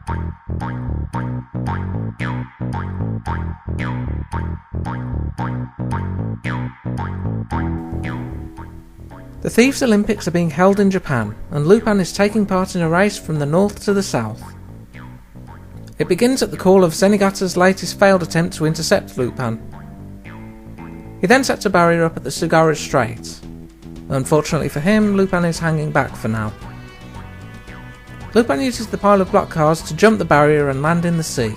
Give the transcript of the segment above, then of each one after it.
The Thieves Olympics are being held in Japan, and Lupin is taking part in a race from the north to the south. It begins at the call of Zenigata's latest failed attempt to intercept Lupin. He then sets a barrier up at the Tsugaru Strait. Unfortunately for him, Lupin is hanging back for now. Lupin uses the pile of block cars to jump the barrier and land in the sea.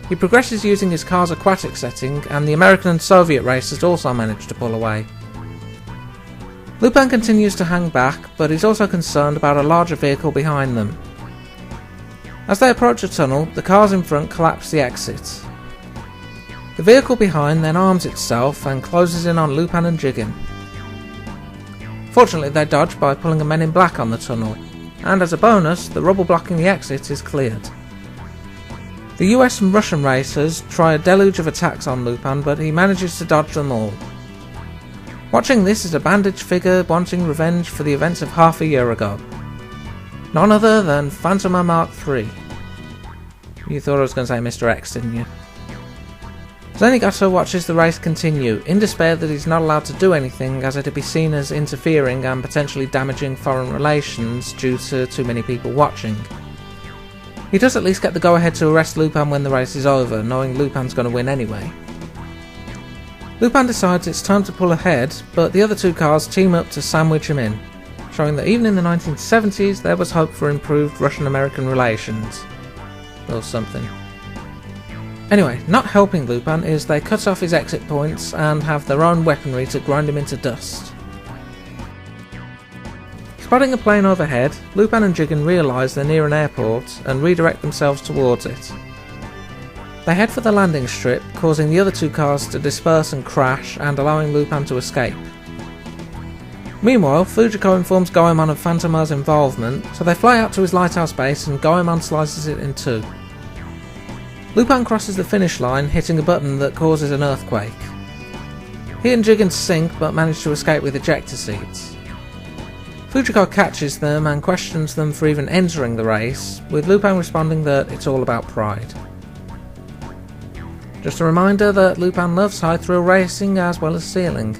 He progresses using his car's aquatic setting, and the American and Soviet racers also manage to pull away. Lupin continues to hang back, but he's also concerned about a larger vehicle behind them. As they approach a tunnel, the cars in front collapse the exit. The vehicle behind then arms itself and closes in on Lupin and Jigen. Fortunately, they dodge by pulling a Men in Black on the tunnel, and as a bonus, the rubble blocking the exit is cleared. The US and Russian racers try a deluge of attacks on Lupin, but he manages to dodge them all. Watching this is a bandaged figure wanting revenge for the events of half a year ago. None other than Phantom Mark III. You thought I was going to say Mr. X, didn't you? Zenigata watches the race continue, in despair that he's not allowed to do anything, as it'd be seen as interfering and potentially damaging foreign relations due to too many people watching. He does at least get the go-ahead to arrest Lupin when the race is over, knowing Lupin's going to win anyway. Lupin decides it's time to pull ahead, but the other two cars team up to sandwich him in, showing that even in the 1970s there was hope for improved Russian-American relations. Or something. Anyway, not helping Lupin is they cut off his exit points and have their own weaponry to grind him into dust. Spotting a plane overhead, Lupin and Jigen realise they're near an airport and redirect themselves towards it. They head for the landing strip, causing the other two cars to disperse and crash, and allowing Lupin to escape. Meanwhile, Fujiko informs Goemon of Phantomar's involvement, so they fly out to his lighthouse base and Goemon slices it in two. Lupin crosses the finish line, hitting a button that causes an earthquake. He and Jigen sink, but manage to escape with ejector seats. Fujiko catches them and questions them for even entering the race, with Lupin responding that it's all about pride. Just a reminder that Lupin loves high thrill racing as well as sealing.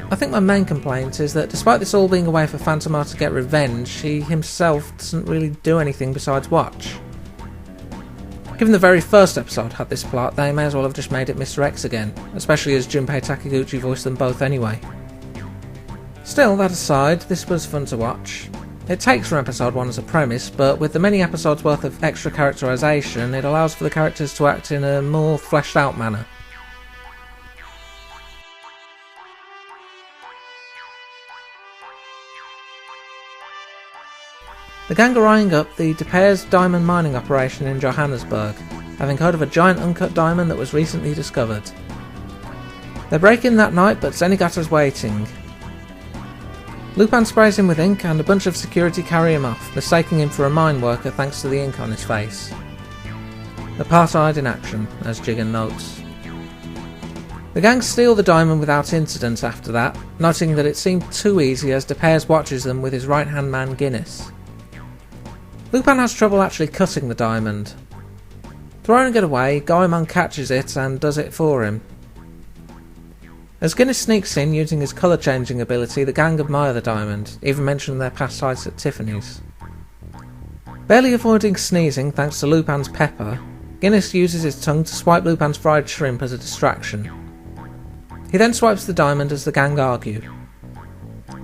I think my main complaint is that despite this all being a way for Phantomar to get revenge, he himself doesn't really do anything besides watch. Given the very first episode had this plot, they may as well have just made it Mr. X again, especially as Junpei Takiguchi voiced them both anyway. Still, that aside, this was fun to watch. It takes from episode 1 as a premise, but with the many episodes worth of extra characterisation, it allows for the characters to act in a more fleshed out manner. The gang are eyeing up the De Peers diamond mining operation in Johannesburg, having heard of a giant uncut diamond that was recently discovered. They break in that night, but Zenigata's waiting. Lupin sprays him with ink and a bunch of security carry him off, mistaking him for a mine worker thanks to the ink on his face. Apartheid in action, as Jigen notes. The gang steal the diamond without incident after that, noting that it seemed too easy as De Peers watches them with his right-hand man Guinness. Lupin has trouble actually cutting the diamond. Throwing it away, Goemon catches it and does it for him. As Guinness sneaks in using his colour changing ability, the gang admire the diamond, even mention their past sights at Tiffany's. Barely avoiding sneezing thanks to Lupin's pepper, Guinness uses his tongue to swipe Lupin's fried shrimp as a distraction. He then swipes the diamond as the gang argue.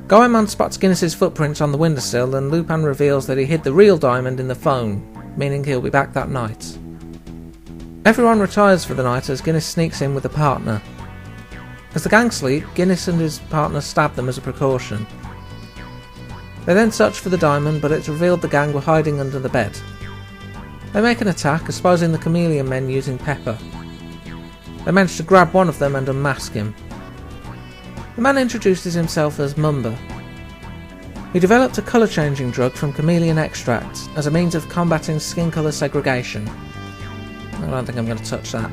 Goemon spots Guinness's footprints on the windowsill and Lupin reveals that he hid the real diamond in the phone, meaning he'll be back that night. Everyone retires for the night as Guinness sneaks in with a partner. As the gang sleep, Guinness and his partner stab them as a precaution. They then search for the diamond, but it's revealed the gang were hiding under the bed. They make an attack, exposing the Chameleon Men using pepper. They manage to grab one of them and unmask him. The man introduces himself as Mumba. He developed a colour-changing drug from chameleon extract as a means of combating skin colour segregation. I don't think I'm going to touch that.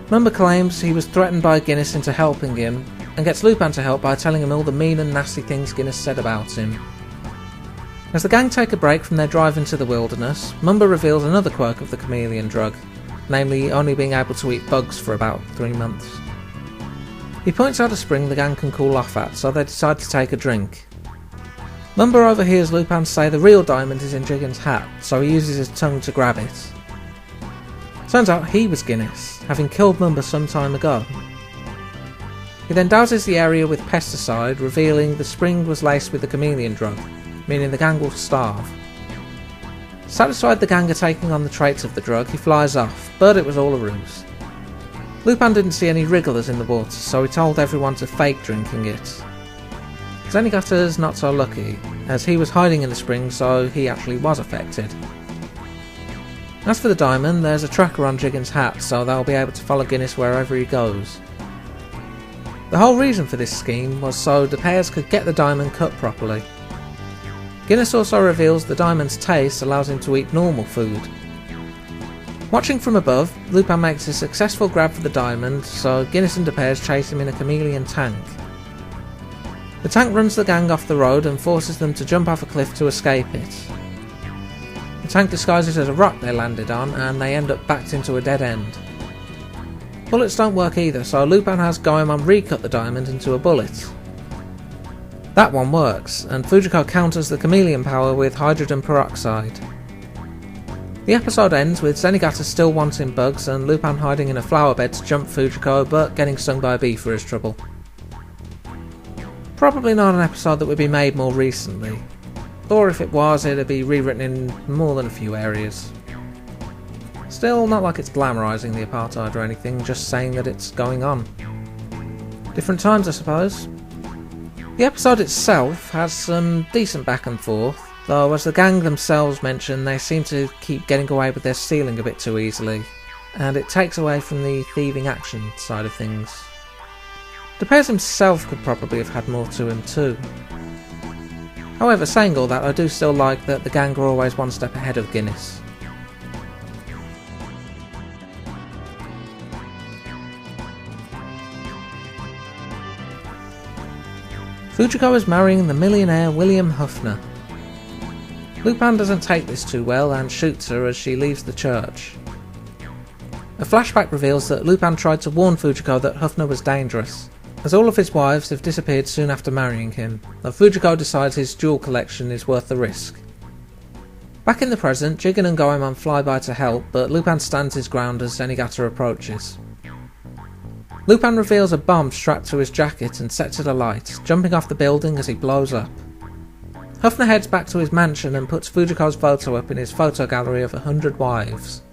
Mumba claims he was threatened by Guinness into helping him, and gets Lupin to help by telling him all the mean and nasty things Guinness said about him. As the gang take a break from their drive into the wilderness, Mumba reveals another quirk of the chameleon drug, namely only being able to eat bugs for about 3 months. He points out a spring the gang can cool off at, so they decide to take a drink. Mumba overhears Lupin say the real diamond is in Jigen's hat, so he uses his tongue to grab it. Turns out he was Guinness, having killed Mumba some time ago. He then douses the area with pesticide, revealing the spring was laced with the chameleon drug, meaning the gang will starve. Satisfied the gang are taking on the traits of the drug, he flies off, but it was all a ruse. Lupin didn't see any wrigglers in the water, so he told everyone to fake drinking it. Zenigata's not so lucky, as he was hiding in the spring, so he actually was affected. As for the diamond, there's a tracker on Jigen's hat, so they'll be able to follow Guinness wherever he goes. The whole reason for this scheme was so the pairs could get the diamond cut properly. Guinness also reveals the diamond's taste allows him to eat normal food. Watching from above, Lupin makes a successful grab for the diamond, so Guinness and the pairs chase him in a chameleon tank. The tank runs the gang off the road and forces them to jump off a cliff to escape it. The tank disguises as a rock they landed on, and they end up backed into a dead end. Bullets don't work either, so Lupin has Goemon recut the diamond into a bullet. That one works, and Fujiko counters the chameleon power with hydrogen peroxide. The episode ends with Zenigata still wanting bugs and Lupin hiding in a flower bed to jump Fujiko, but getting stung by a bee for his trouble. Probably not an episode that would be made more recently, or if it was, it'd be rewritten in more than a few areas. Still, not like it's glamorising the apartheid or anything, just saying that it's going on. Different times, I suppose. The episode itself has some decent back and forth, though as the gang themselves mention, they seem to keep getting away with their stealing a bit too easily, and it takes away from the thieving action side of things. The Pairs himself could probably have had more to him too. However, saying all that, I do still like that the gang are always one step ahead of Guinness. Fujiko is marrying the millionaire William Huffner. Lupin doesn't take this too well and shoots her as she leaves the church. A flashback reveals that Lupin tried to warn Fujiko that Huffner was dangerous, as all of his wives have disappeared soon after marrying him, though Fujiko decides his jewel collection is worth the risk. Back in the present, Jigen and Goemon fly by to help, but Lupin stands his ground as Zenigata approaches. Lupin reveals a bomb strapped to his jacket and sets it alight, jumping off the building as he blows up. Huffner heads back to his mansion and puts Fujiko's photo up in his photo gallery of 100 wives.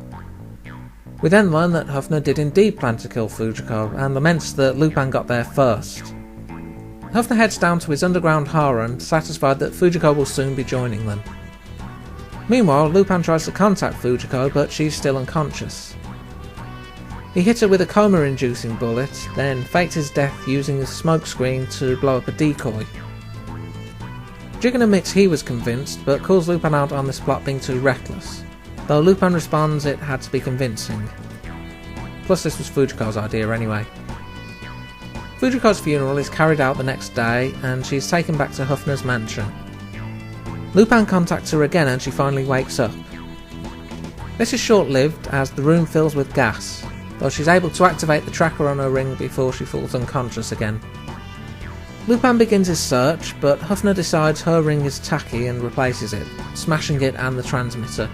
We then learn that Huffner did indeed plan to kill Fujiko, and laments that Lupin got there first. Huffner heads down to his underground harem, satisfied that Fujiko will soon be joining them. Meanwhile, Lupin tries to contact Fujiko, but she's still unconscious. He hit her with a coma-inducing bullet, then faked his death using a smokescreen to blow up a decoy. Jigen admits he was convinced, but calls Lupin out on this plot being too reckless, though Lupin responds it had to be convincing. Plus this was Fujiko's idea anyway. Fujiko's funeral is carried out the next day, and she's taken back to Huffner's mansion. Lupin contacts her again and she finally wakes up. This is short-lived as the room fills with gas, though she's able to activate the tracker on her ring before she falls unconscious again. Lupin begins his search, but Huffner decides her ring is tacky and replaces it, smashing it and the transmitter.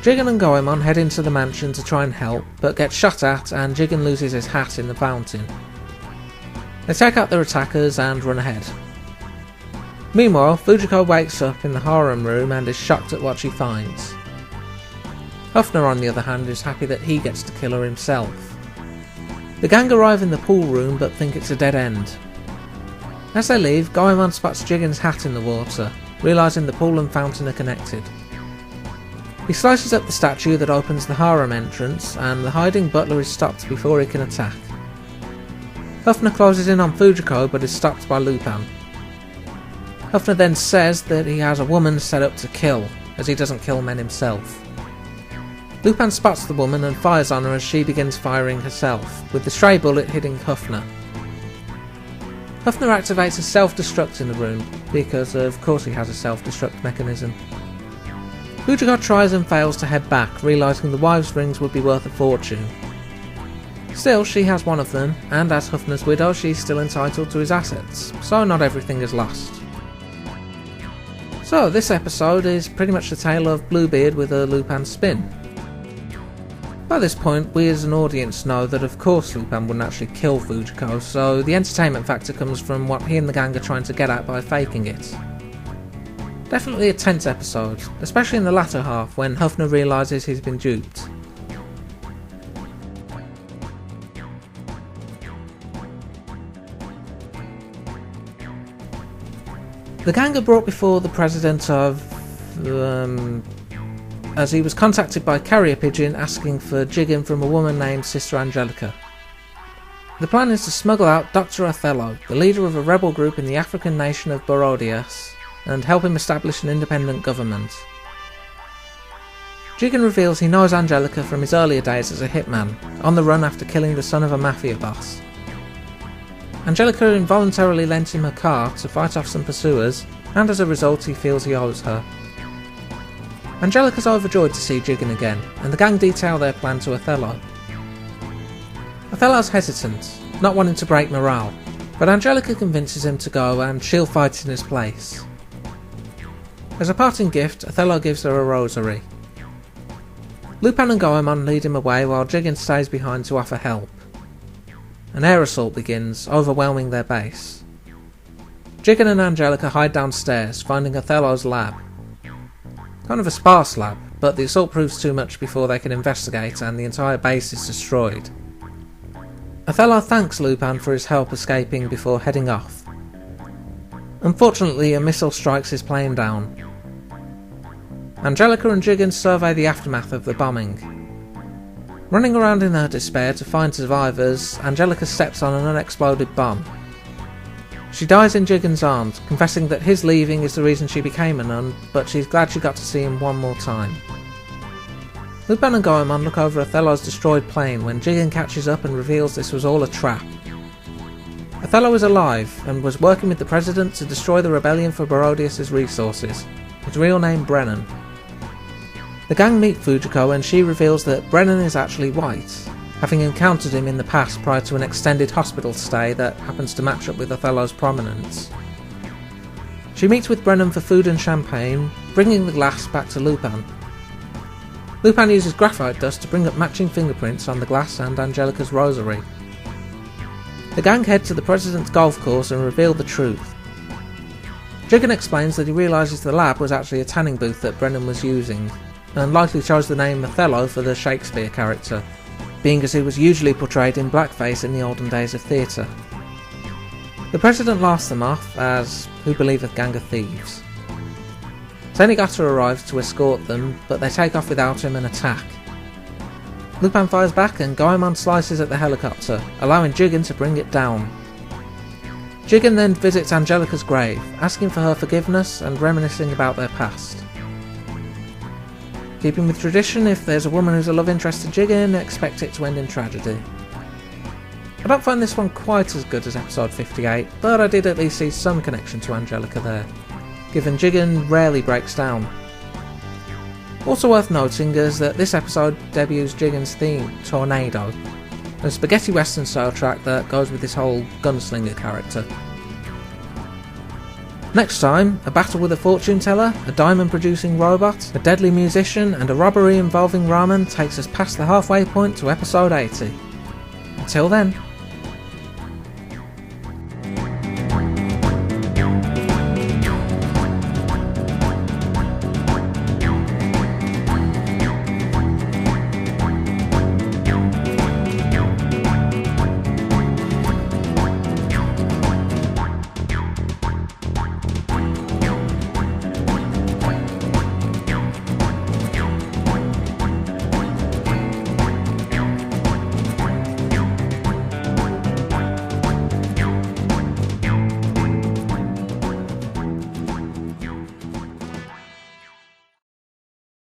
Jigen and Goemon head into the mansion to try and help, but get shot at and Jigen loses his hat in the fountain. They take out their attackers and run ahead. Meanwhile, Fujiko wakes up in the harem room and is shocked at what she finds. Huffner, on the other hand, is happy that he gets to kill her himself. The gang arrive in the pool room but think it's a dead end. As they leave, Goemon spots Jigen's hat in the water, realising the pool and fountain are connected. He slices up the statue that opens the harem entrance, and the hiding butler is stopped before he can attack. Huffner closes in on Fujiko but is stopped by Lupin. Huffner then says that he has a woman set up to kill, as he doesn't kill men himself. Lupin spots the woman and fires on her as she begins firing herself, with the stray bullet hitting Huffner. Höfner activates a self-destruct in the room, because of course he has a self-destruct mechanism. Fujiko tries and fails to head back, realising the wives' rings would be worth a fortune. Still, she has one of them, and as Höfner's widow she's still entitled to his assets, so not everything is lost. So this episode is pretty much the tale of Bluebeard with a Lupin spin. By this point, we as an audience know that of course Lupin wouldn't actually kill Fujiko, so the entertainment factor comes from what he and the gang are trying to get at by faking it. Definitely a tense episode, especially in the latter half when Höfner realises he's been duped. The gang are brought before the president of... as he was contacted by carrier pigeon asking for Jigen from a woman named Sister Angelica. The plan is to smuggle out Dr. Othello, the leader of a rebel group in the African nation of Barodias, and help him establish an independent government. Jigen reveals he knows Angelica from his earlier days as a hitman, on the run after killing the son of a mafia boss. Angelica involuntarily lent him her car to fight off some pursuers, and as a result he feels he owes her. Angelica's overjoyed to see Jigen again, and the gang detail their plan to Othello. Othello's hesitant, not wanting to break morale, but Angelica convinces him to go and she'll fight in his place. As a parting gift, Othello gives her a rosary. Lupin and Goemon lead him away while Jigen stays behind to offer help. An air assault begins, overwhelming their base. Jigen and Angelica hide downstairs, finding Othello's lab. Kind of a sparse lab, but the assault proves too much before they can investigate and the entire base is destroyed. Othello thanks Lupin for his help escaping before heading off. Unfortunately, a missile strikes his plane down. Angelica and Jigen survey the aftermath of the bombing. Running around in her despair to find survivors, Angelica steps on an unexploded bomb. She dies in Jigen's arms, confessing that his leaving is the reason she became a nun, but she's glad she got to see him one more time. Lupin and Goemon look over Othello's destroyed plane when Jigen catches up and reveals this was all a trap. Othello is alive and was working with the president to destroy the rebellion for Barodias' resources, his real name Brennan. The gang meet Fujiko and she reveals that Brennan is actually white, having encountered him in the past prior to an extended hospital stay that happens to match up with Othello's prominence. She meets with Brennan for food and champagne, bringing the glass back to Lupin. Lupin uses graphite dust to bring up matching fingerprints on the glass and Angelica's rosary. The gang head to the president's golf course and reveal the truth. Jigen explains that he realises the lab was actually a tanning booth that Brennan was using, and likely chose the name Othello for the Shakespeare character, being as he was usually portrayed in blackface in the olden days of theatre. The president laughs them off, as who believeth gang of thieves. Senigata arrives to escort them, but they take off without him and attack. Lupin fires back and Goemon slices at the helicopter, allowing Jigen to bring it down. Jigen then visits Angelica's grave, asking for her forgiveness and reminiscing about their past. Keeping with tradition, if there's a woman who's a love interest to Jigen, expect it to end in tragedy. I don't find this one quite as good as episode 58, but I did at least see some connection to Angelica there, given Jigen rarely breaks down. Also worth noting is that this episode debuts Jigen's theme, Tornado, a spaghetti western style track that goes with this whole gunslinger character. Next time, a battle with a fortune teller, a diamond producing robot, a deadly musician and a robbery involving ramen takes us past the halfway point to episode 80. Until then.